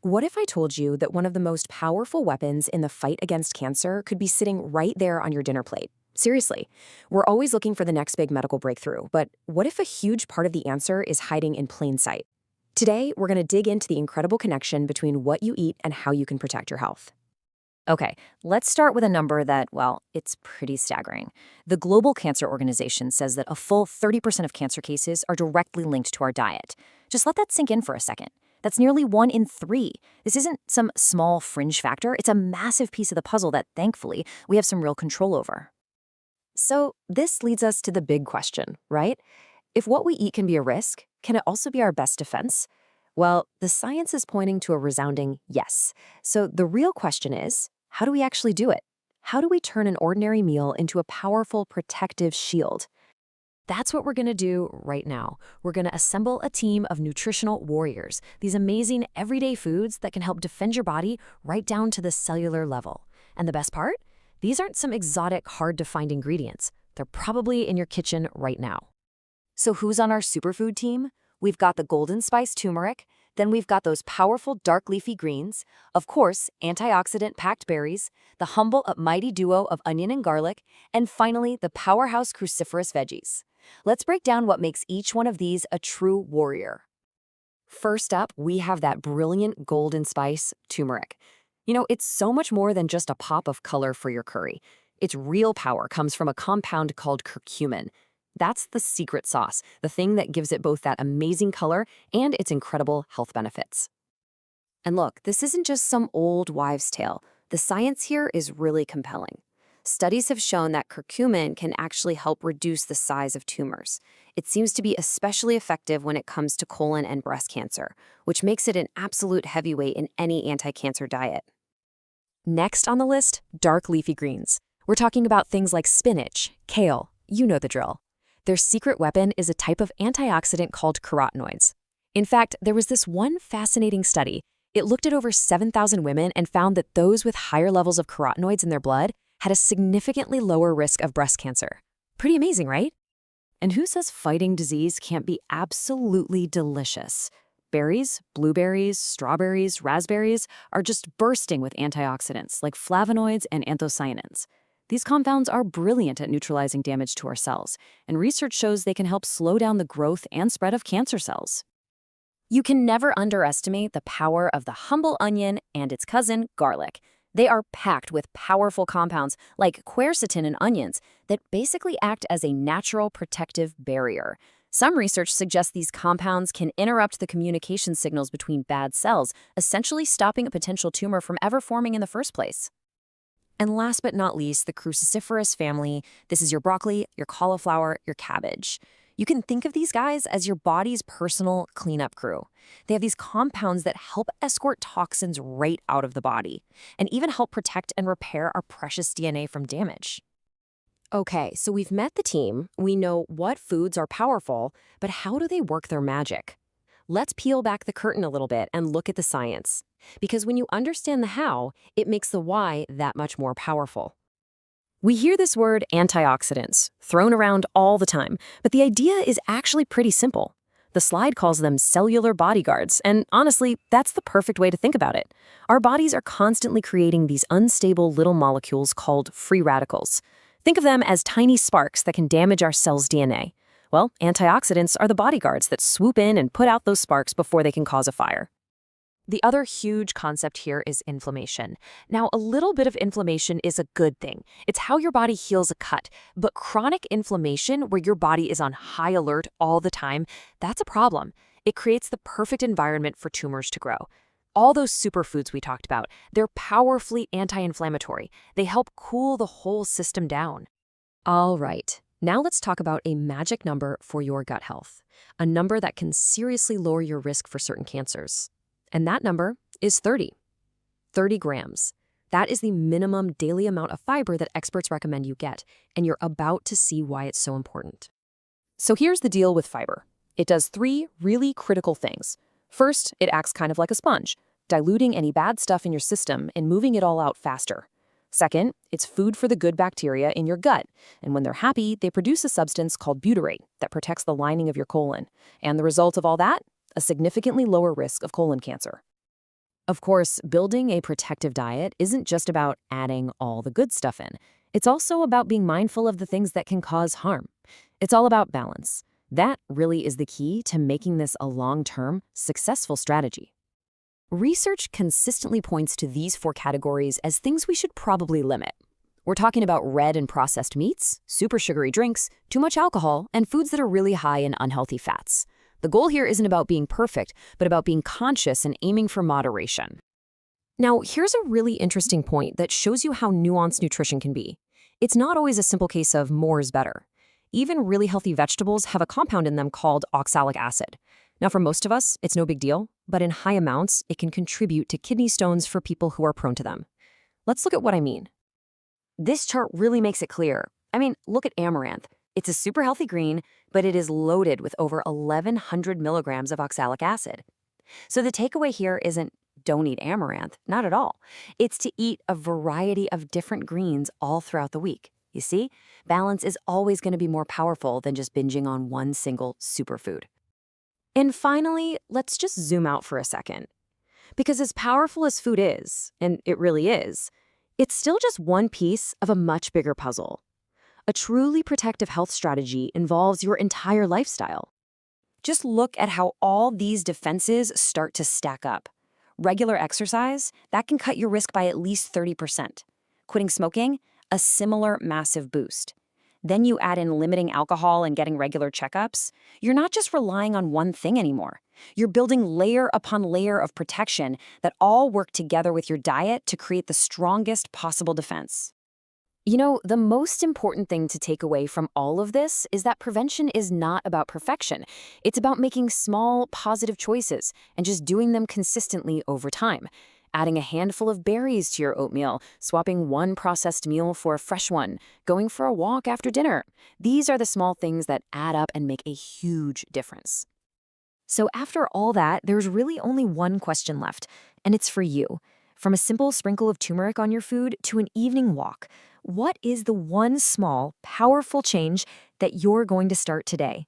What if I told you that one of the most powerful weapons in the fight against cancer could be sitting right there on your dinner plate? Seriously, we're always looking for the next big medical breakthrough, but what if a huge part of the answer is hiding in plain sight? Today, we're going to dig into the incredible connection between what you eat and how you can protect your health. Okay, let's start with a number that, well, it's pretty staggering. The Global Cancer Organization says that a full 30% of cancer cases are directly linked to our diet. Just let that sink in for a second. That's nearly 1 in 3. This isn't some small fringe factor, it's a massive piece of the puzzle that, thankfully, we have some real control over. So, this leads us to the big question, right? If what we eat can be a risk, can it also be our best defense? Well, the science is pointing to a resounding yes. So, the real question is, how do we actually do it? How do we turn an ordinary meal into a powerful protective shield? That's what we're going to do right now. We're going to assemble a team of nutritional warriors, these amazing everyday foods that can help defend your body right down to the cellular level. And the best part? These aren't some exotic, hard-to-find ingredients. They're probably in your kitchen right now. So who's on our superfood team? We've got the golden spice turmeric, then we've got those powerful dark leafy greens, of course, antioxidant-packed berries, the humble but mighty duo of onion and garlic, and finally, the powerhouse cruciferous veggies. Let's break down what makes each one of these a true warrior. First up, we have that brilliant golden spice turmeric. You know, it's so much more than just a pop of color for your curry. Its real power comes from a compound called curcumin. That's the secret sauce, the thing that gives it both that amazing color and its incredible health benefits. And look, this isn't just some old wives' tale. The science here is really compelling. Studies have shown that curcumin can actually help reduce the size of tumors. It seems to be especially effective when it comes to colon and breast cancer, which makes it an absolute heavyweight in any anti-cancer diet. Next on the list, dark leafy greens. We're talking about things like spinach, kale, you know the drill. Their secret weapon is a type of antioxidant called carotenoids. In fact, there was this one fascinating study. It looked at over 7,000 women and found that those with higher levels of carotenoids in their blood had a significantly lower risk of breast cancer. Pretty amazing, right? And who says fighting disease can't be absolutely delicious? Berries, blueberries, strawberries, raspberries are just bursting with antioxidants like flavonoids and anthocyanins. These compounds are brilliant at neutralizing damage to our cells, and research shows they can help slow down the growth and spread of cancer cells. You can never underestimate the power of the humble onion and its cousin, garlic. They are packed with powerful compounds like quercetin in onions that basically act as a natural protective barrier. Some research suggests these compounds can interrupt the communication signals between bad cells, essentially stopping a potential tumor from ever forming in the first place. And last but not least, the cruciferous family. This is your broccoli, your cauliflower, your cabbage. You can think of these guys as your body's personal cleanup crew. They have these compounds that help escort toxins right out of the body and even help protect and repair our precious DNA from damage. Okay, so we've met the team. We know what foods are powerful, but how do they work their magic? Let's peel back the curtain a little bit and look at the science. Because when you understand the how, it makes the why that much more powerful. We hear this word antioxidants thrown around all the time, but the idea is actually pretty simple. The slide calls them cellular bodyguards, and honestly, that's the perfect way to think about it. Our bodies are constantly creating these unstable little molecules called free radicals. Think of them as tiny sparks that can damage our cells' DNA. Well, antioxidants are the bodyguards that swoop in and put out those sparks before they can cause a fire. The other huge concept here is inflammation. Now, a little bit of inflammation is a good thing. It's how your body heals a cut. But chronic inflammation, where your body is on high alert all the time, that's a problem. It creates the perfect environment for tumors to grow. All those superfoods we talked about, they're powerfully anti-inflammatory. They help cool the whole system down. All right. Now let's talk about a magic number for your gut health, a number that can seriously lower your risk for certain cancers. And that number is 30. 30 grams. That is the minimum daily amount of fiber that experts recommend you get, and you're about to see why it's so important. So here's the deal with fiber. It does 3 really critical things. First, it acts kind of like a sponge, diluting any bad stuff in your system and moving it all out faster. Second, it's food for the good bacteria in your gut, and when they're happy, they produce a substance called butyrate that protects the lining of your colon. And the result of all that? A significantly lower risk of colon cancer. Of course, building a protective diet isn't just about adding all the good stuff in. It's also about being mindful of the things that can cause harm. It's all about balance. That really is the key to making this a long-term, successful strategy. Research consistently points to these four categories as things we should probably limit. We're talking about red and processed meats, super sugary drinks, too much alcohol, and foods that are really high in unhealthy fats. The goal here isn't about being perfect, but about being conscious and aiming for moderation. Now, here's a really interesting point that shows you how nuanced nutrition can be. It's not always a simple case of more is better. Even really healthy vegetables have a compound in them called oxalic acid. Now, for most of us, it's no big deal, but in high amounts, it can contribute to kidney stones for people who are prone to them. Let's look at what I mean. This chart really makes it clear. Look at amaranth. It's a super healthy green, but it is loaded with over 1,100 milligrams of oxalic acid. So the takeaway here isn't don't eat amaranth, not at all. It's to eat a variety of different greens all throughout the week. You see, balance is always going to be more powerful than just binging on one single superfood. And finally, let's just zoom out for a second. Because as powerful as food is, and it really is, it's still just one piece of a much bigger puzzle. A truly protective health strategy involves your entire lifestyle. Just look at how all these defenses start to stack up. Regular exercise, that can cut your risk by at least 30%. Quitting smoking, a similar massive boost. Then you add in limiting alcohol and getting regular checkups. You're not just relying on one thing anymore. You're building layer upon layer of protection that all work together with your diet to create the strongest possible defense. The most important thing to take away from all of this is that prevention is not about perfection. It's about making small, positive choices and just doing them consistently over time. Adding a handful of berries to your oatmeal, swapping one processed meal for a fresh one, going for a walk after dinner. These are the small things that add up and make a huge difference. So after all that, there's really only one question left, and it's for you. From a simple sprinkle of turmeric on your food to an evening walk, what is the one small, powerful change that you're going to start today?